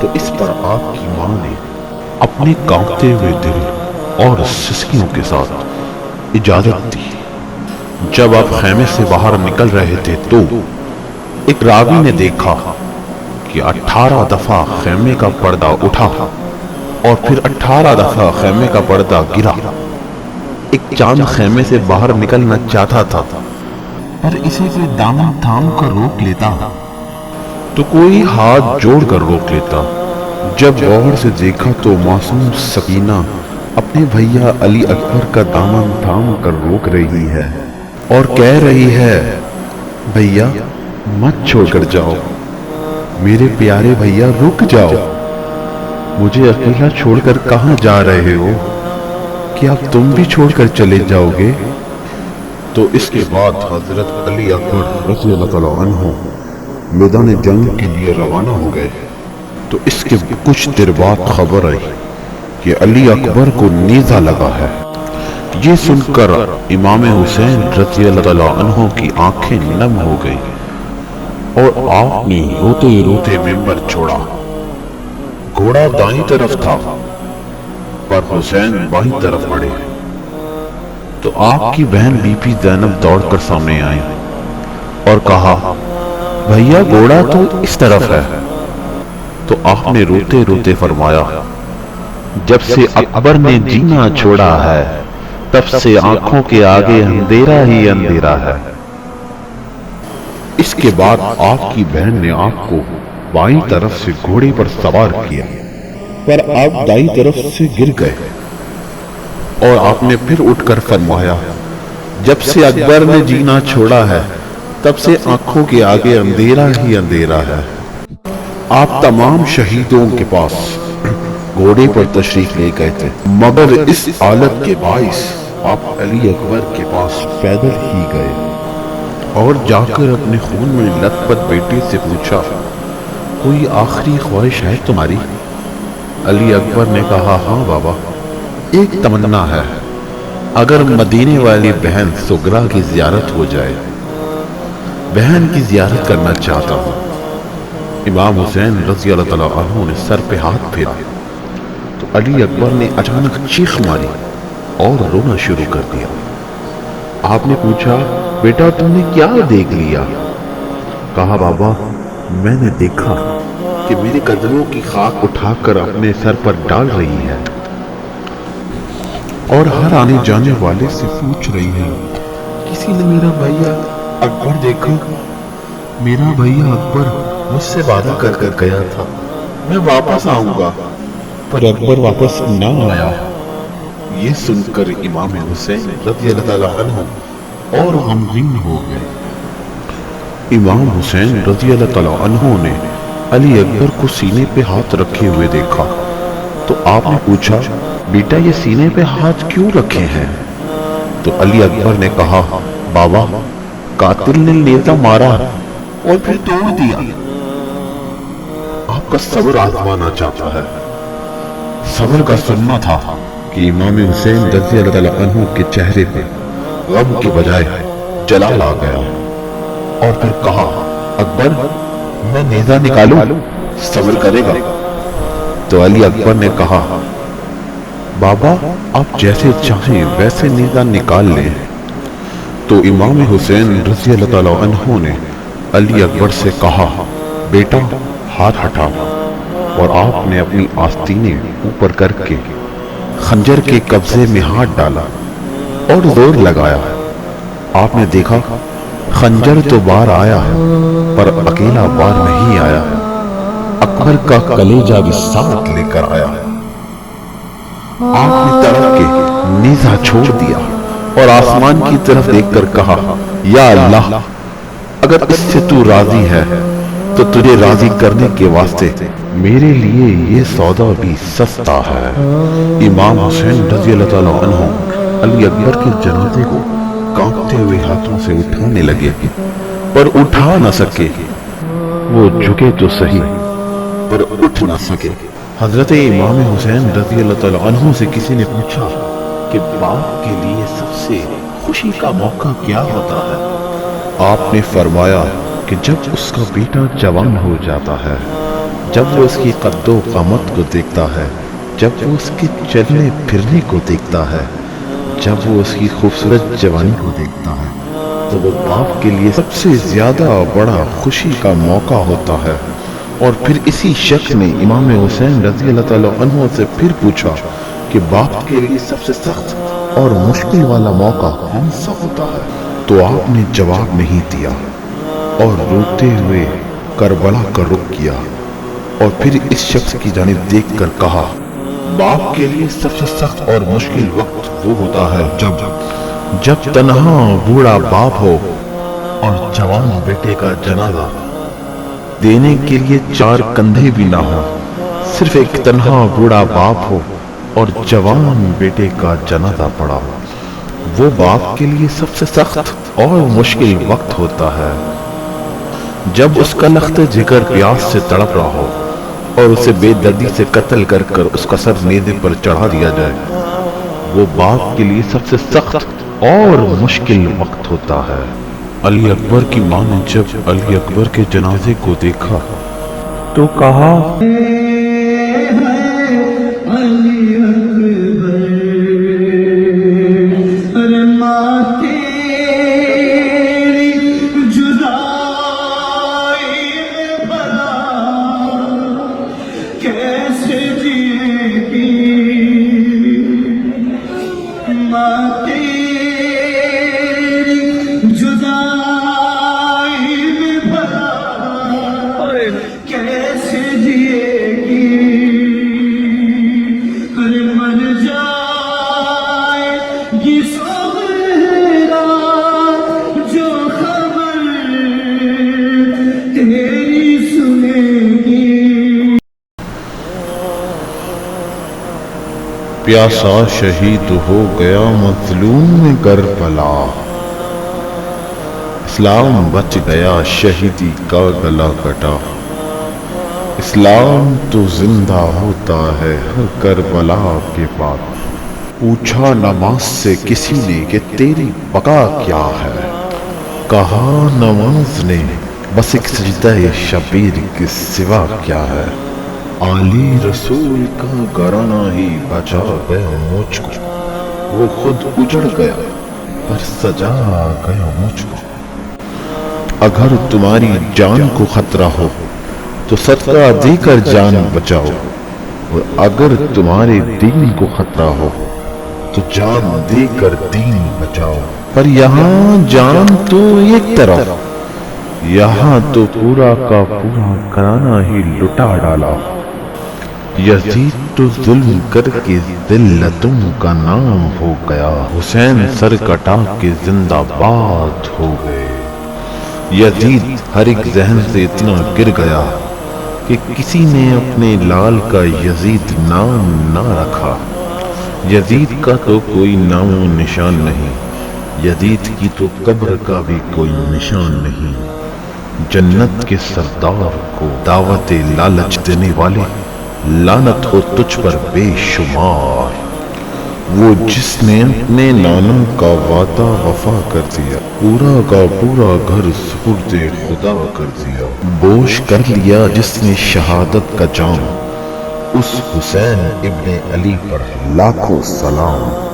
تو اس پر آپ کی ماں نے اپنے کانپتے ہوئے دل اور سسکیوں کے ساتھ اجازت دی۔ جب آپ خیمے سے باہر نکل رہے تھے تو ایک راوی نے دیکھا کہ 18 دفعہ خیمے کا پردہ اٹھا اور پھر 18 دفعہ خیمے کا پردہ گرا۔ ایک چاند خیمے سے باہر نکلنا چاہتا تھا، پر اسے کوئی دامن تھام کر روک لیتا تو کوئی ہاتھ جوڑ کر روک لیتا۔ جب غور سے دیکھا تو معصوم سکینہ اپنے بھیا علی اکبر کا دامن تھام کر روک رہی ہے اور کہہ رہی ہے، بھیا مت چھوڑ کر جاؤ، میرے پیارے بھیا رک جاؤ، مجھے اکیلا چھوڑ کر کہاں جا رہے ہو؟ کیا تم بھی چھوڑ کر چلے جاؤ گے؟ تو اس کے بعد حضرت علی اکبر رضی اللہ تعالیٰ عنہ میدان جنگ کے لیے روانہ ہو گئے۔ تو اس کے کچھ دیر بعد خبر آئی کہ علی اکبر کو نیزہ لگا ہے۔ یہ سن کر امام حسین رضی اللہ تعالیٰ عنہ کی آنکھیں نم ہو گئی اور آپ نے روتے روتے منبر چھوڑا۔ گھوڑا دائیں طرف تھا پر حسین بائیں طرف بڑھے تو آپ کی بہن بی بی زینب دوڑ کر سامنے آئی اور کہا، بھیا گھوڑا تو اس طرف ہے۔ تو آپ نے روتے روتے فرمایا، جب سے اکبر نے جینا چھوڑا ہے تب سے آنکھوں کے آگے اندھیرا ہی اندھیرا ہے۔ اس کے بعد آپ کی بہن نے آپ کو بائیں طرف سے گھوڑے پر سوار کیا، پر آپ دائیں طرف سے گر گئے اور آپ نے پھر اٹھ کر فرمایا، جب سے اکبر نے جینا چھوڑا ہے تب سے آنکھوں کے آگے اندھیرا ہی اندھیرا ہے۔ آپ تمام شہیدوں کے پاس گھوڑے پر تشریف لے گئے تھے، مگر اس حالت کے باعث آپ علی اکبر کے پاس پیدل ہی گئے اور جا کر اپنے خون میں لت پت بیٹے سے پوچھا، کوئی آخری خواہش ہے تمہاری؟ علی اکبر نے کہا، ہاں بابا، ایک تمنا ہے، اگر مدینے والی بہن سغرا کی زیارت ہو جائے، بہن کی زیارت کرنا چاہتا ہوں۔ امام حسین رضی اللہ تعالیٰ عنہ نے سر پہ ہاتھ پھیرا تو علی اکبر نے اچانک چیخ ماری اور رونا شروع کر دیا۔ آپ نے پوچھا، بیٹا تم نے کیا دیکھ لیا؟ کہا، بابا میں نے دیکھا کہ میرے قدموں کی خاک اٹھا کر اپنے سر پر ڈال رہی ہے اور ہر آنے جانے والے سے پوچھ رہی ہے، کسی نے میرا بھیا اکبر دیکھا؟ میرا بھیا اکبر مجھ سے وعدہ کر کر گیا تھا میں واپس آؤں گا، پر اکبر واپس نہ آیا۔ یہ سن کر امام حسین رضی اللہ تعالیٰ عنہ اور غمگین ہو گئے۔ امام حسین رضی اللہ تعالیٰ عنہ نے علی اکبر کو سینے پہ ہاتھ رکھے ہوئے دیکھا تو آپ نے پوچھا، بیٹا یہ سینے پہ ہاتھ کیوں رکھے ہیں؟ تو علی اکبر نے کہا، بابا قاتل نے نیزہ مارا اور پھر توڑ دیا، آپ کا صبر آزمانا چاہتا ہے۔ صبر کا سننا تھا کہ امام حسین رضی اللہ تعالیٰ عنہ کے چہرے پہ غم کی بجائے جلال آ گیا اور پھر کہا، اکبر میں نیزہ نکالوں، صبر کرے گا؟ تو علی اکبر نے کہا، بابا آپ جیسے چاہیں ویسے نیزہ نکال لیں۔ تو امام حسین رضی اللہ تعالیٰ عنہ نے علی اکبر سے کہا، بیٹا ہاتھ ہٹاؤ، اور آپ نے اپنی آستینیں اوپر کر کے خنجر کے قبضے میں ہاتھ ڈالا اور زور لگایا۔ آپ نے دیکھا خنجر تو باہر آیا پر اکیلا باہر نہیں آیا، اکبر کا کلیجہ بھی ساتھ لے کر آیا۔ آپ نے تڑپ کے نیزہ چھوڑ دیا اور آسمان کی طرف دیکھ کر کہا، یا اللہ اگر اس سے تو راضی ہے تو تجھے راضی کرنے کے واسطے میرے لیے یہ سودا بھی سستا ہے۔ امام حسین رضی اللہ تعالیٰ عنہ علی اکبر کے جنازے کو کانپتے ہوئے ہاتھوں سے اٹھانے لگے پر اٹھا نہ سکے، وہ جھکے تو صحیح پر اٹھ نہ سکے۔ حضرت امام حسین رضی اللہ تعالیٰ عنہ سے کسی نے پوچھا کہ باپ کے لیے سب سے خوشی کا موقع کیا ہوتا ہے؟ آپ نے فرمایا کہ جب اس کا بیٹا جوان ہو جاتا ہے، جب وہ اس کی قد و قامت کو دیکھتا ہے، جب وہ اس کے چلنے پھرنے کو دیکھتا ہے، جب وہ اس کی خوبصورت جوانی کو دیکھتا ہے، تو وہ باپ کے لیے سب سے زیادہ بڑا خوشی کا موقع ہوتا ہے۔ اور پھر اسی شخص نے امام حسین رضی اللہ تعالیٰ عنہ سے پھر پوچھا کہ باپ کے لیے سب سے سخت اور مشکل والا موقع کون سا ہوتا ہے؟ تو آپ نے جواب نہیں دیا اور روتے ہوئے کربلا کا رخ کیا، اور پھر اس شخص کی جانب دیکھ کر کہا، باپ کے لیے سب سے سخت اور مشکل وقت وہ ہوتا ہے جب تنہا بوڑھا باپ ہو اور جوان بیٹے کا جنازہ دینے کے لیے 4 کندھے بھی نہ ہو، صرف ایک تنہا بوڑھا باپ ہو اور جوان بیٹے کا جنازہ پڑا ہو۔ وہ باپ کے لیے سب سے سخت اور مشکل وقت ہوتا ہے جب اس کا لخت جگر پیاس سے تڑپ رہا ہو اور اسے بے دردی سے قتل کر کر اس کا سر نیزے پر چڑھا دیا جائے۔ وہ باپ کے لیے سب سے سخت اور مشکل وقت ہوتا ہے۔ علی اکبر کی ماں نے جب علی اکبر کے جنازے کو دیکھا تو کہا، پیاسا شہید ہو گیا مظلوم کربلا، اسلام بچ گیا شہیدی کا گلا کٹا۔ اسلام تو زندہ ہوتا ہے ہر کربلا کے بعد۔ پوچھا نماز سے کسی نے کہ تیری بقا کیا ہے، کہا نماز نے بس ایک سجدہ شبیر کے سوا کیا ہے۔ علی رسول کا گھرانہ ہی بچا گیا مجھ کو، وہ خود اجڑ گیا پر سجا گیا مجھ کو۔ اگر تمہاری جان کو خطرہ ہو تو صدقہ دے کر جان بچاؤ، اور اگر تمہارے دین کو خطرہ ہو تو جان دے کر دین بچاؤ۔ پر یہاں جان تو ایک طرف، یہاں تو پورا کا پورا گھرانہ ہی لٹا ڈالا۔ یزید تو ظلم کر کے ذلتوں کا نام ہو گیا، حسین سر کٹا کے زندہ باد ہو گئے۔ یزید ہر ایک ذہن سے اتنا گر گیا کہ کسی نے اپنے لال کا یزید نام نہ رکھا۔ یزید کا تو کوئی نام و نشان نہیں، یزید کی تو قبر کا بھی کوئی نشان نہیں۔ جنت کے سردار کو دعوت لالچ دینے والے، لعنت ہو تجھ پر بے شمار۔ وہ جس نے اپنے نانا کا وعدہ وفا کر دیا، پورا کا پورا گھر سپرد خدا کر دیا۔ بوش کر لیا جس نے شہادت کا جام، اس حسین ابن علی پر لاکھوں سلام۔